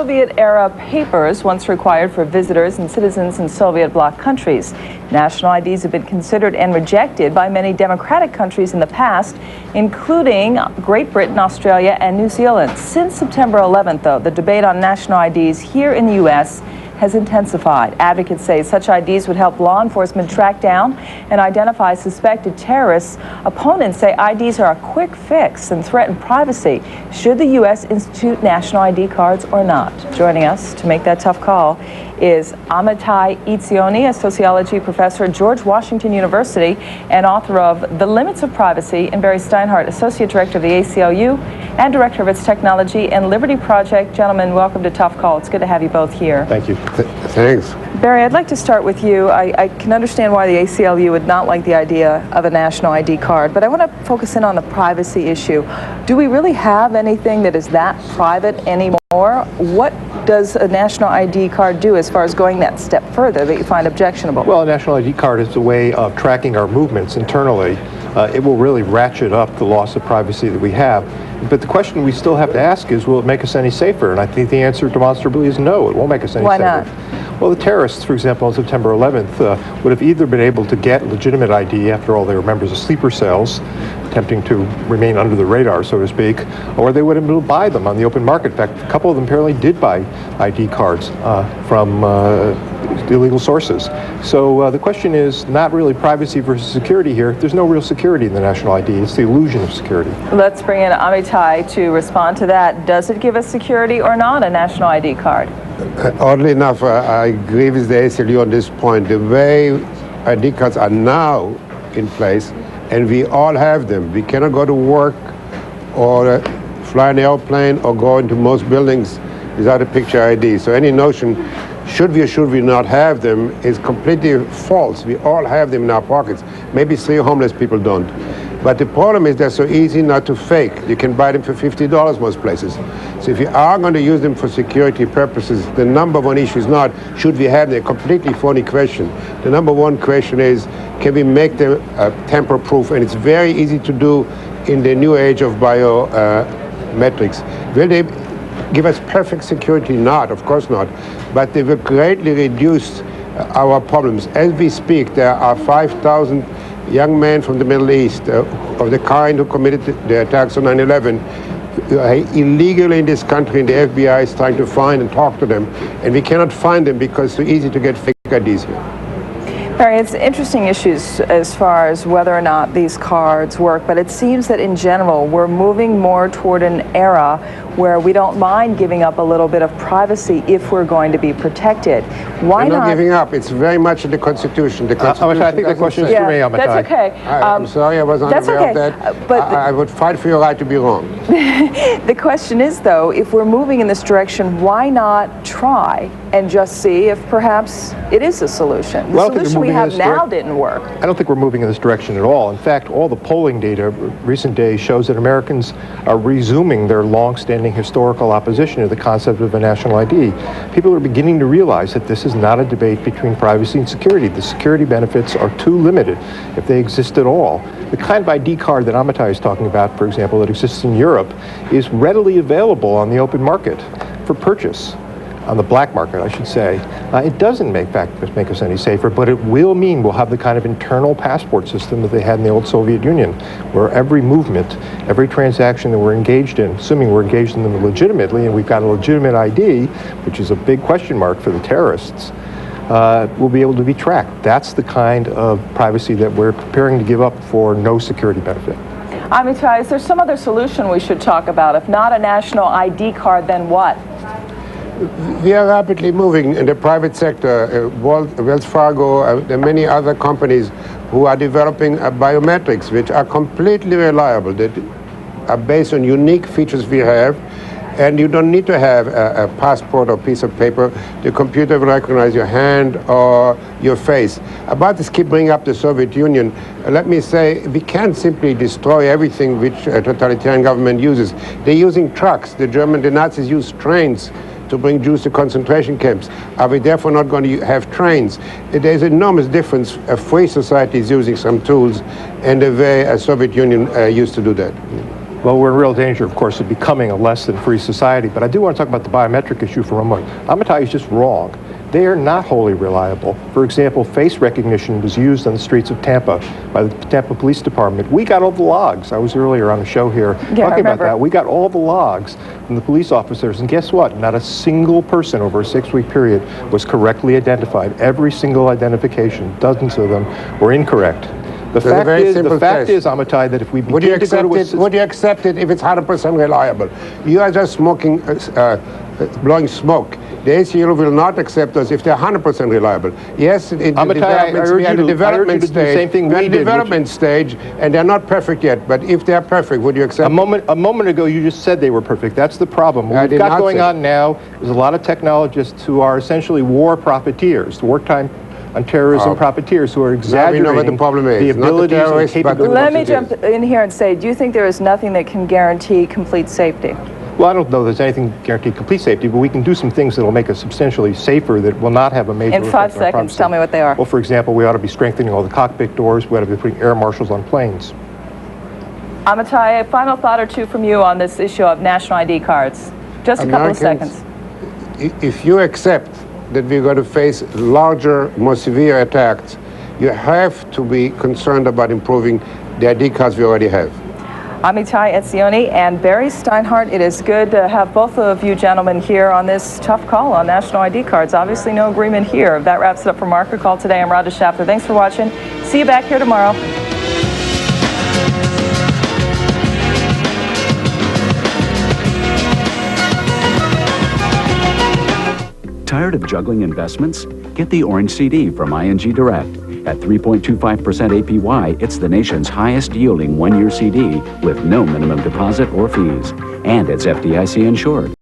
Soviet-era papers once required for visitors and citizens in Soviet bloc countries. National IDs have been considered and rejected by many democratic countries in the past, including Great Britain, Australia, and New Zealand. Since September 11th, though, the debate on national IDs here in the U.S. has intensified. Advocates say such IDs would help law enforcement track down and identify suspected terrorists. Opponents say IDs are a quick fix and threaten privacy. Should the U.S. institute national ID cards or not? Joining us to make that tough call is Amitati Etzioni, a sociology professor at George Washington University and author of The Limits of Privacy, and Barry Steinhardt, associate director of the ACLU and director of its Technology and Liberty Project. Gentlemen, welcome to Tough Call. It's good to have you both here. Thank you. Thanks. Barry, I'd like to start with you. I can understand why the ACLU would not like the idea of a national ID card, but I want to focus in on the privacy issue. Do we really have anything that is that private anymore? What does a national ID card do as far as going that step further that you find objectionable? Well, a national ID card is a way of tracking our movements internally. It will really ratchet up the loss of privacy that we have. But the question we still have to ask is, will it make us any safer? And I think the answer demonstrably is no, it won't make us any safer. Why not? Well, the terrorists, for example, on September 11th would have either been able to get legitimate ID, after all they were members of sleeper cells, attempting to remain under the radar, so to speak, or they would have been able to buy them on the open market. In fact, a couple of them apparently did buy ID cards from illegal sources. So the question is not really privacy versus security here. There's no real security in the national ID. It's the illusion of security. Let's bring in Amitati to respond to that. Does it give us security or not, a national ID card? Oddly enough, I agree with the ACLU on this point. The way ID cards are now in place, and we all have them. We cannot go to work or fly an airplane or go into most buildings without a picture ID. So any notion, should we or should we not have them, is completely false. We all have them in our pockets. Maybe 3 homeless people don't. But the problem is they're so easy not to fake. You can buy them for $50 most places. So if you are going to use them for security purposes, the number one issue is not, should we have them? A completely phony question. The number one question is, can we make them tamper-proof? And it's very easy to do in the new age of biometrics. Will they give us perfect security? Not, of course not. But they will greatly reduce our problems. As we speak, there are 5,000 young men from the Middle East of the kind who committed the attacks on 9/11 illegally in this country, and the FBI is trying to find and talk to them. And we cannot find them because it's so easy to get fake IDs here. Barry, it's interesting issues as far as whether or not these cards work, but it seems that in general we're moving more toward an era where we don't mind giving up a little bit of privacy if we're going to be protected. Why not giving up? It's very much in the Constitution. The Constitution I think the question is for me, Amitati. That's okay. I'm sorry, I was unaware of that. But I would fight for your right to be wrong. The question is, though, if we're moving in this direction, why not try and just see if perhaps it is a solution? The solution we have now didn't work. I don't think we're moving in this direction at all. In fact, all the polling data recent days shows that Americans are resuming their long-standing historical opposition to the concept of a national ID. People are beginning to realize that this is not a debate between privacy and security. The security benefits are too limited, if they exist at all. The kind of ID card that Amitati is talking about, for example, that exists in Europe, is readily available on the open market for purchase. On the black market, I should say. It doesn't make us any safer, but it will mean we'll have the kind of internal passport system that they had in the old Soviet Union, where every movement, every transaction that we're engaged in, assuming we're engaged in them legitimately, and we've got a legitimate ID, which is a big question mark for the terrorists, will be able to be tracked. That's the kind of privacy that we're preparing to give up for no security benefit. Amitati, is there some other solution we should talk about? If not a national ID card, then what? We are rapidly moving in the private sector. Wells Fargo, and many other companies who are developing biometrics, which are completely reliable, that are based on unique features we have, and you don't need to have a passport or piece of paper. The computer will recognize your hand or your face. About this, keep bringing up the Soviet Union. Let me say, we can't simply destroy everything which a totalitarian government uses. They're using trucks. The Nazis used trains to bring Jews to concentration camps. Are we therefore not going to have trains? There's an enormous difference. A free society is using some tools, and the way a Soviet Union used to do that. Well, we're in real danger, of course, of becoming a less than free society. But I do want to talk about the biometric issue for a moment. Amitati is just wrong. They are not wholly reliable. For example, face recognition was used on the streets of Tampa by the Tampa Police Department. We got all the logs. I was earlier on a show here talking about that. We got all the logs from the police officers. And guess what? Not a single person over a 6-week period was correctly identified. Every single identification, dozens of them, were incorrect. The fact is, Amitati, that if we begin to go to a... Would you accept it if it's 100% reliable? You are just smoking, blowing smoke. The ACLU will not accept us if they're 100% reliable. Yes, in the development stage, and they're not perfect yet. But if they're perfect, would you accept? A moment ago, you just said they were perfect. That's the problem. What we've got going on now is a lot of technologists who are essentially war profiteers, wartime on terrorism profiteers who are exaggerating the abilities and capabilities. Let me jump in here and say, do you think there is nothing that can guarantee complete safety? Well, I don't know there's anything guaranteed complete safety, but we can do some things that will make us substantially safer that will not have a major effect. In 5 seconds, tell me what they are. Well, for example, we ought to be strengthening all the cockpit doors. We ought to be putting air marshals on planes. Amitati, a final thought or two from you on this issue of national ID cards. Just a couple of seconds. If you accept that we're going to face larger, more severe attacks, you have to be concerned about improving the ID cards we already have. Amitati Etzioni and Barry Steinhardt, it is good to have both of you gentlemen here on this tough call on national ID cards. Obviously no agreement here. That wraps it up for Marker Call today. I'm Rhonda Schaffner. Thanks for watching. See you back here tomorrow. Tired of juggling investments? Get the Orange CD from ING Direct. At 3.25% APY, it's the nation's highest yielding 1-year CD with no minimum deposit or fees. And it's FDIC insured.